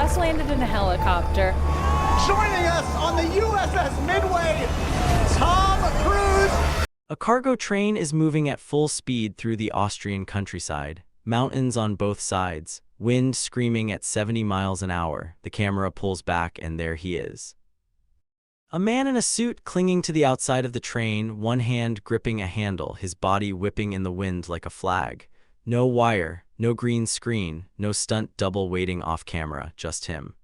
crash landed in a helicopter. Joining us on the USS Midway, Tom Cruise. A cargo train is moving at full speed through the Austrian countryside. Mountains on both sides, wind screaming at 70 miles an hour. The camera pulls back and there he is. A man in a suit clinging to the outside of the train, one hand gripping a handle, his body whipping in the wind like a flag. No wire, no green screen, no stunt double waiting off camera, just him.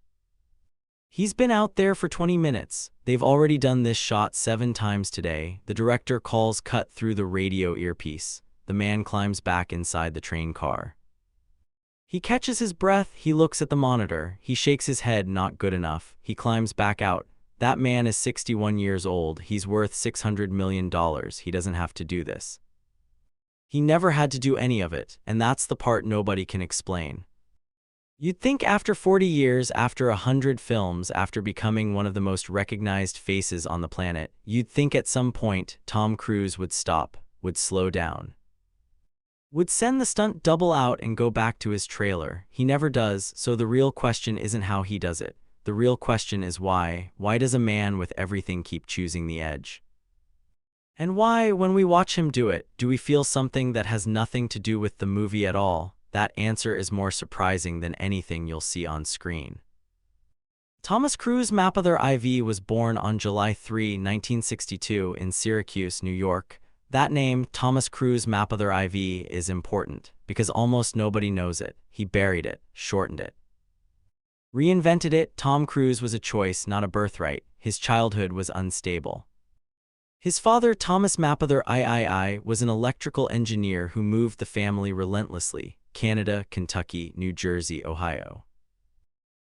He's been out there for 20 minutes. They've already done this shot 7 times today. The director calls cut through the radio earpiece. The man climbs back inside the train car. He catches his breath, he looks at the monitor. He shakes his head, not good enough. He climbs back out. That man is 61 years old. He's worth $600 million. He doesn't have to do this. He never had to do any of it, and that's the part nobody can explain. You'd think after 40 years, after 100 films, after becoming one of the most recognized faces on the planet, you'd think at some point Tom Cruise would stop, would slow down, would send the stunt double out and go back to his trailer. He never does, so the real question isn't how he does it. The real question is why. Why does a man with everything keep choosing the edge? And why, when we watch him do it, do we feel something that has nothing to do with the movie at all? That answer is more surprising than anything you'll see on screen. Thomas Cruise Mapother IV was born on July 3, 1962 in Syracuse, New York. That name, Thomas Cruise Mapother IV, is important because almost nobody knows it. He buried it, shortened it, reinvented it. Tom Cruise was a choice, not a birthright. His childhood was unstable. His father, Thomas Mapother III, was an electrical engineer who moved the family relentlessly. Canada, Kentucky, New Jersey, Ohio.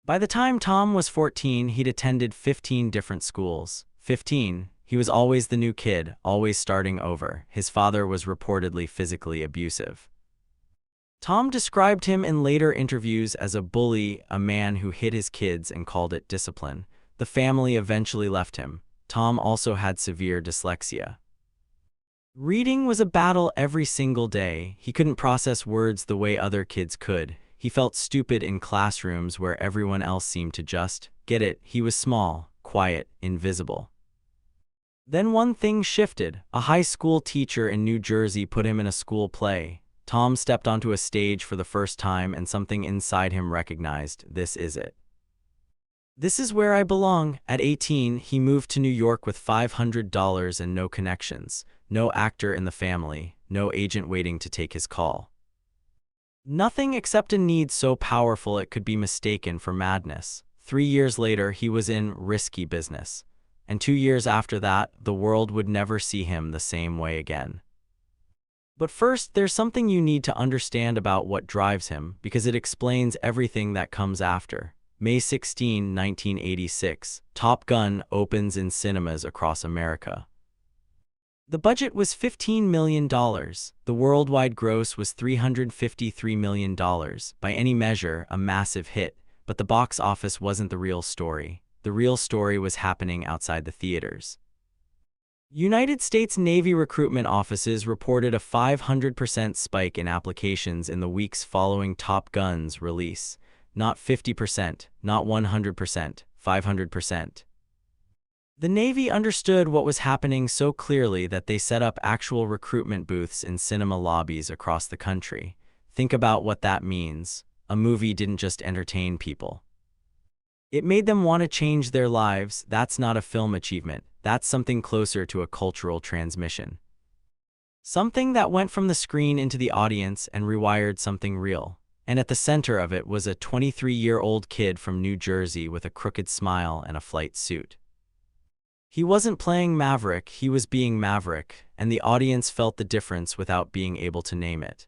By the time Tom was 14, he'd attended 15 different schools. 15. He was always the new kid, always starting over. His father was reportedly physically abusive. Tom described him in later interviews as a bully, a man who hit his kids and called it discipline. The family eventually left him. Tom also had severe dyslexia. Reading was a battle every single day. He couldn't process words the way other kids could. He felt stupid in classrooms where everyone else seemed to just get it. He was small, quiet, invisible. Then one thing shifted. A high school teacher in New Jersey put him in a school play. Tom stepped onto a stage for the first time and something inside him recognized, this is it. This is where I belong. At 18, he moved to New York with $500 and no connections. No actor in the family, no agent waiting to take his call. Nothing except a need so powerful it could be mistaken for madness. 3 years later, he was in risky business. And 2 years after that, the world would never see him the same way again. But first, there's something you need to understand about what drives him, because it explains everything that comes after. May 16, 1986, Top Gun opens in cinemas across America. The budget was $15 million. The worldwide gross was $353 million. By any measure, a massive hit, but the box office wasn't the real story. The real story was happening outside the theaters. United States Navy recruitment offices reported a 500% spike in applications in the weeks following Top Gun's release. Not 50%, not 100%, 500%. The Navy understood what was happening so clearly that they set up actual recruitment booths in cinema lobbies across the country. Think about what that means. A movie didn't just entertain people. It made them want to change their lives. That's not a film achievement. That's something closer to a cultural transmission. Something that went from the screen into the audience and rewired something real. And at the center of it was a 23-year-old kid from New Jersey with a crooked smile and a flight suit. He wasn't playing Maverick, he was being Maverick, and the audience felt the difference without being able to name it.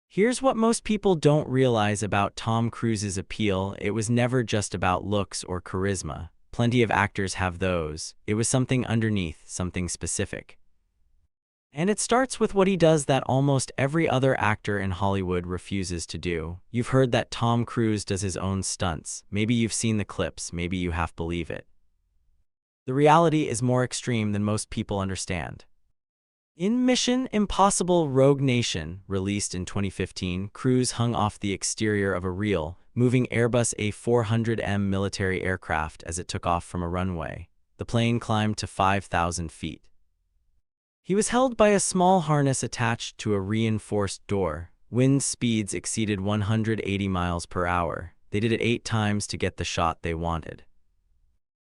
Here's what most people don't realize about Tom Cruise's appeal: it was never just about looks or charisma. Plenty of actors have those. It was something underneath, something specific. And it starts with what he does that almost every other actor in Hollywood refuses to do. You've heard that Tom Cruise does his own stunts. Maybe you've seen the clips, maybe you half believe it. The reality is more extreme than most people understand. In Mission: Impossible – Rogue Nation, released in 2015, Cruise hung off the exterior of a real, moving Airbus A400M military aircraft as it took off from a runway. The plane climbed to 5,000 feet. He was held by a small harness attached to a reinforced door. Wind speeds exceeded 180 miles per hour. They did it 8 times to get the shot they wanted.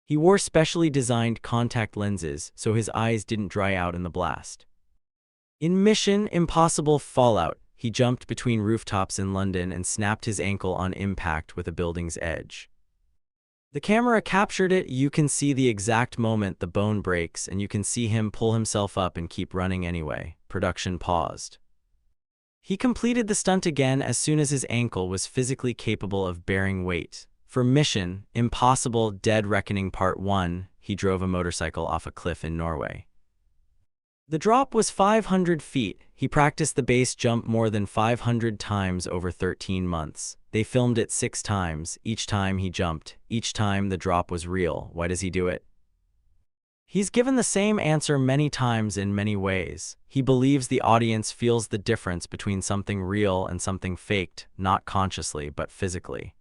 He wore specially designed contact lenses so his eyes didn't dry out in the blast. In Mission Impossible Fallout, he jumped between rooftops in London and snapped his ankle on impact with a building's edge. The camera captured it. You can see the exact moment the bone breaks, and you can see him pull himself up and keep running anyway. Production paused. He completed the stunt again as soon as his ankle was physically capable of bearing weight. For Mission Impossible Dead Reckoning Part 1, he drove a motorcycle off a cliff in Norway. The drop was 500 feet. He practiced the base jump more than 500 times over 13 months. They filmed it 6 times. Each time he jumped, each time the drop was real. Why does he do it? He's given the same answer many times in many ways. He believes the audience feels the difference between something real and something faked, not consciously but physically.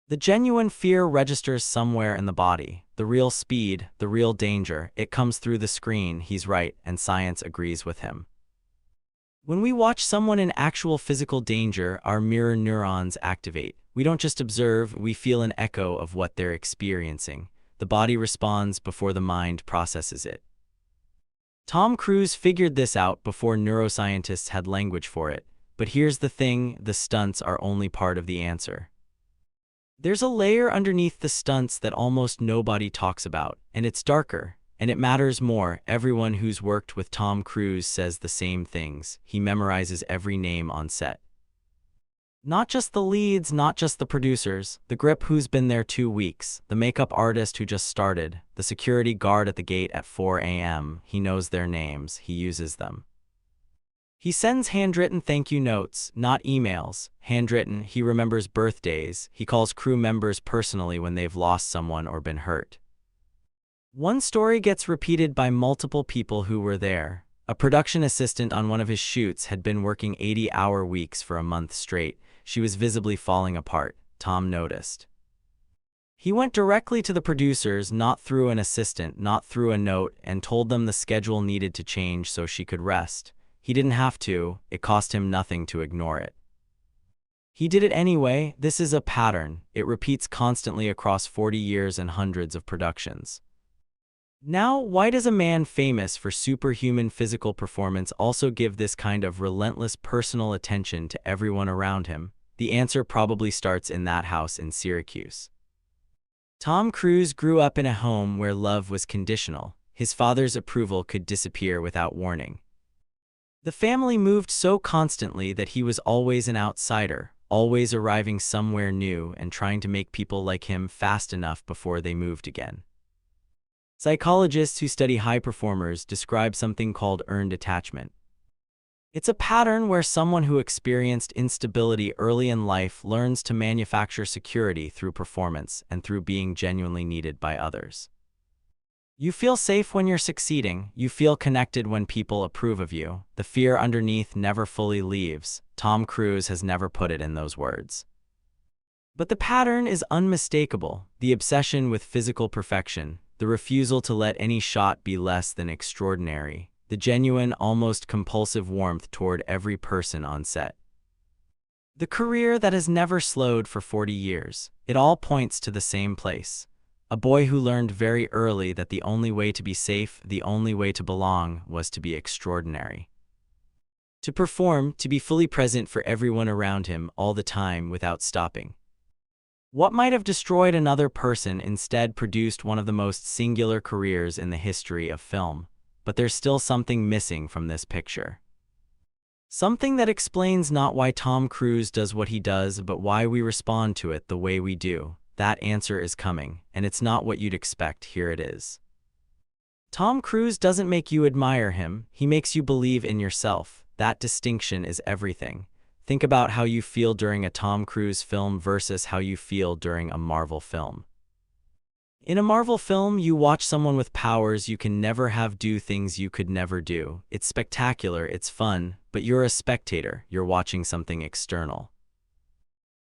The genuine fear registers somewhere in the body. The real speed, the real danger, it comes through the screen. He's right, and science agrees with him. When we watch someone in actual physical danger, our mirror neurons activate. We don't just observe, we feel an echo of what they're experiencing. The body responds before the mind processes it. Tom Cruise figured this out before neuroscientists had language for it. But here's the thing, the stunts are only part of the answer. There's a layer underneath the stunts that almost nobody talks about, and it's darker, and it matters more. Everyone who's worked with Tom Cruise says the same things. He memorizes every name on set. Not just the leads, not just the producers, the grip who's been there 2 weeks, the makeup artist who just started, the security guard at the gate at 4 a.m. He knows their names, he uses them. He sends handwritten thank you notes, not emails. Handwritten, he remembers birthdays. He calls crew members personally when they've lost someone or been hurt. One story gets repeated by multiple people who were there. A production assistant on one of his shoots had been working 80-hour weeks for a month straight. She was visibly falling apart. Tom noticed. He went directly to the producers, not through an assistant, not through a note, and told them the schedule needed to change so she could rest. He didn't have to. It cost him nothing to ignore it. He did it anyway. This is a pattern. It repeats constantly across 40 years and hundreds of productions. Now, why does a man famous for superhuman physical performance also give this kind of relentless personal attention to everyone around him? The answer probably starts in that house in Syracuse. Tom Cruise grew up in a home where love was conditional. His father's approval could disappear without warning. The family moved so constantly that he was always an outsider, always arriving somewhere new and trying to make people like him fast enough before they moved again. Psychologists who study high performers describe something called earned attachment. It's a pattern where someone who experienced instability early in life learns to manufacture security through performance and through being genuinely needed by others. You feel safe when you're succeeding. You feel connected when people approve of you. The fear underneath never fully leaves. Tom Cruise has never put it in those words. But the pattern is unmistakable. The obsession with physical perfection, the refusal to let any shot be less than extraordinary, the genuine, almost compulsive warmth toward every person on set. The career that has never slowed for 40 years. It all points to the same place. A boy who learned very early that the only way to be safe, the only way to belong, was to be extraordinary. To perform, to be fully present for everyone around him all the time without stopping. What might have destroyed another person instead produced one of the most singular careers in the history of film. But there's still something missing from this picture. Something that explains not why Tom Cruise does what he does, but why we respond to it the way we do. That answer is coming, and it's not what you'd expect. Here it is. Tom Cruise doesn't make you admire him, he makes you believe in yourself. That distinction is everything. Think about how you feel during a Tom Cruise film versus how you feel during a Marvel film. In a Marvel film, you watch someone with powers you can never have do things you could never do. It's spectacular, it's fun, but you're a spectator, you're watching something external.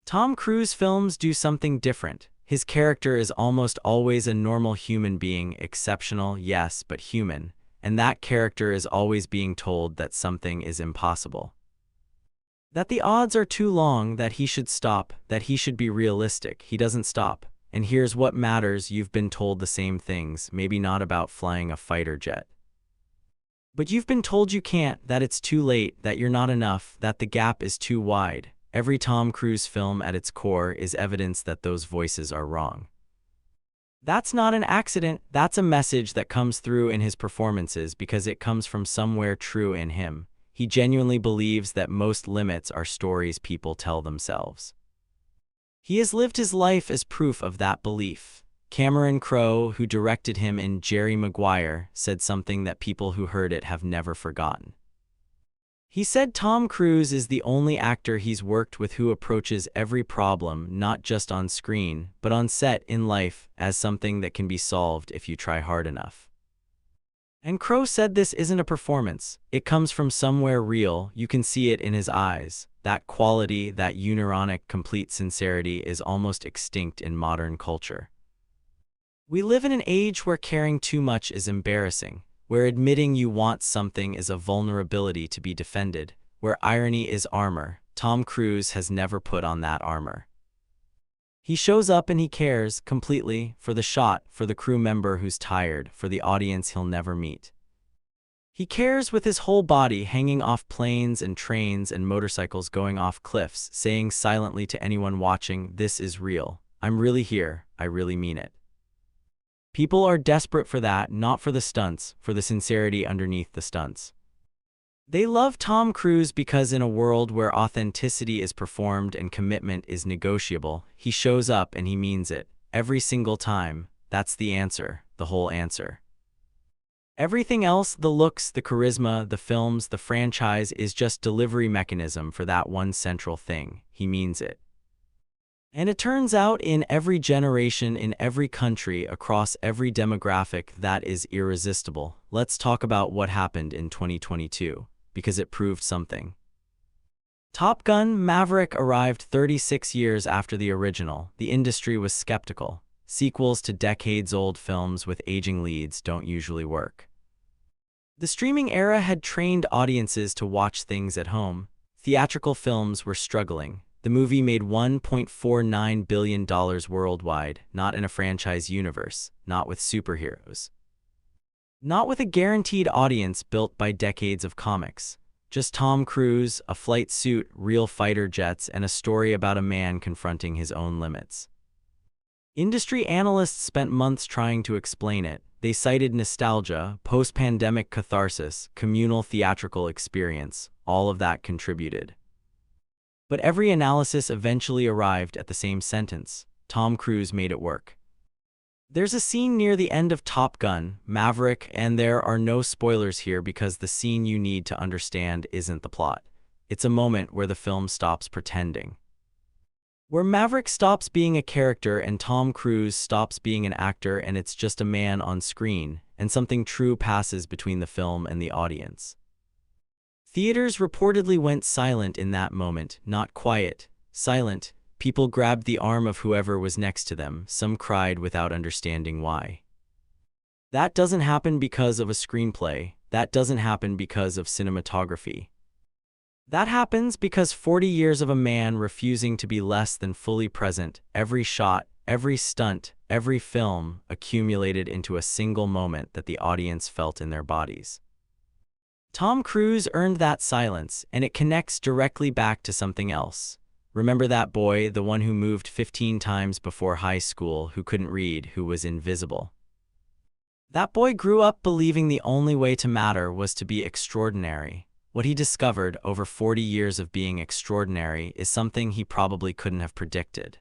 Tom Cruise films do something different. His character is almost always a normal human being, exceptional, yes, but human, and that character is always being told that something is impossible. That the odds are too long, that he should stop, that he should be realistic. He doesn't stop. And here's what matters: you've been told the same things, maybe not about flying a fighter jet. But you've been told you can't, that it's too late, that you're not enough, that the gap is too wide. Every Tom Cruise film at its core is evidence that those voices are wrong. That's not an accident, that's a message that comes through in his performances because it comes from somewhere true in him. He genuinely believes that most limits are stories people tell themselves. He has lived his life as proof of that belief. Cameron Crowe, who directed him in Jerry Maguire, said something that people who heard it have never forgotten. He said Tom Cruise is the only actor he's worked with who approaches every problem, not just on screen, but on set, in life, as something that can be solved if you try hard enough. And Crowe said this isn't a performance. It comes from somewhere real. You can see it in his eyes. That quality, that unironic, complete sincerity is almost extinct in modern culture. We live in an age where caring too much is embarrassing, where admitting you want something is a vulnerability to be defended, where irony is armor. Tom Cruise has never put on that armor. He shows up and he cares completely, for the shot, for the crew member who's tired, for the audience he'll never meet. He cares with his whole body, hanging off planes and trains and motorcycles, going off cliffs, saying silently to anyone watching, "This is real. I'm really here. I really mean it." People are desperate for that, not for the stunts, for the sincerity underneath the stunts. They love Tom Cruise because in a world where authenticity is performed and commitment is negotiable, he shows up and he means it. Every single time. That's the answer, the whole answer. Everything else, the looks, the charisma, the films, the franchise, is just delivery mechanism for that one central thing. He means it. And it turns out in every generation, in every country, across every demographic, that is irresistible. Let's talk about what happened in 2022, because it proved something. Top Gun: Maverick arrived 36 years after the original. The industry was skeptical. Sequels to decades-old films with aging leads don't usually work. The streaming era had trained audiences to watch things at home. Theatrical films were struggling. The movie made $1.49 billion worldwide, not in a franchise universe, not with superheroes. Not with a guaranteed audience built by decades of comics. Just Tom Cruise, a flight suit, real fighter jets, and a story about a man confronting his own limits. Industry analysts spent months trying to explain it. They cited nostalgia, post-pandemic catharsis, communal theatrical experience. All of that contributed. But every analysis eventually arrived at the same sentence: Tom Cruise made it work. There's a scene near the end of Top Gun: Maverick, and there are no spoilers here because the scene you need to understand isn't the plot. It's a moment where the film stops pretending. Where Maverick stops being a character and Tom Cruise stops being an actor, and it's just a man on screen, and something true passes between the film and the audience. Theaters reportedly went silent in that moment, not quiet, silent. People grabbed the arm of whoever was next to them. Some cried without understanding why. That doesn't happen because of a screenplay. That doesn't happen because of cinematography. That happens because 40 years of a man refusing to be less than fully present. Every shot, every stunt, every film accumulated into a single moment that the audience felt in their bodies. Tom Cruise earned that silence, and it connects directly back to something else. Remember that boy, the one who moved 15 times before high school, who couldn't read, who was invisible? That boy grew up believing the only way to matter was to be extraordinary. What he discovered over 40 years of being extraordinary is something he probably couldn't have predicted.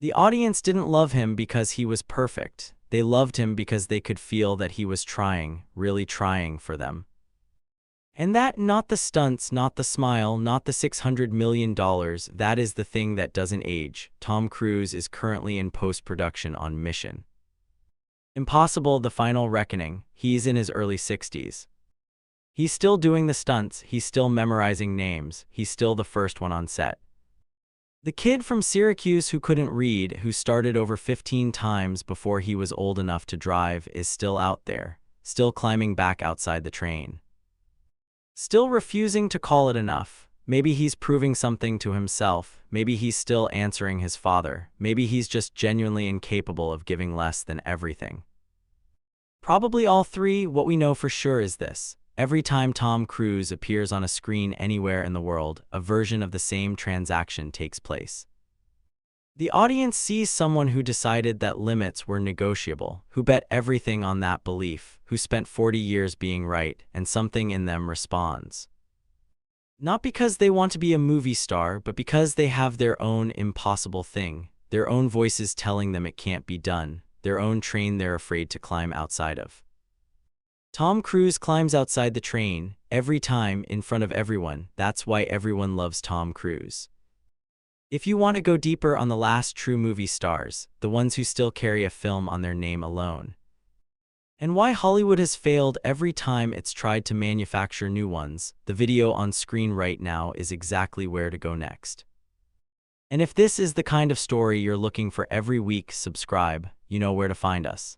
The audience didn't love him because he was perfect. They loved him because they could feel that he was trying, really trying for them. And that, not the stunts, not the smile, not the $600 million, that is the thing that doesn't age. Tom Cruise is currently in post-production on Mission Impossible: The Final Reckoning. He's in his early 60s. He's still doing the stunts, he's still memorizing names, he's still the first one on set. The kid from Syracuse who couldn't read, who started over 15 times before he was old enough to drive, is still out there, still climbing back outside the train. Still refusing to call it enough. Maybe he's proving something to himself. Maybe he's still answering his father. Maybe he's just genuinely incapable of giving less than everything. Probably all three. What we know for sure is this. Every time Tom Cruise appears on a screen anywhere in the world, a version of the same transaction takes place. The audience sees someone who decided that limits were negotiable, who bet everything on that belief, who spent 40 years being right, and something in them responds. Not because they want to be a movie star, but because they have their own impossible thing, their own voices telling them it can't be done, their own train they're afraid to climb outside of. Tom Cruise climbs outside the train, every time, in front of everyone. That's why everyone loves Tom Cruise. If you want to go deeper on the last true movie stars, the ones who still carry a film on their name alone, and why Hollywood has failed every time it's tried to manufacture new ones, the video on screen right now is exactly where to go next. And if this is the kind of story you're looking for every week, subscribe. You know where to find us.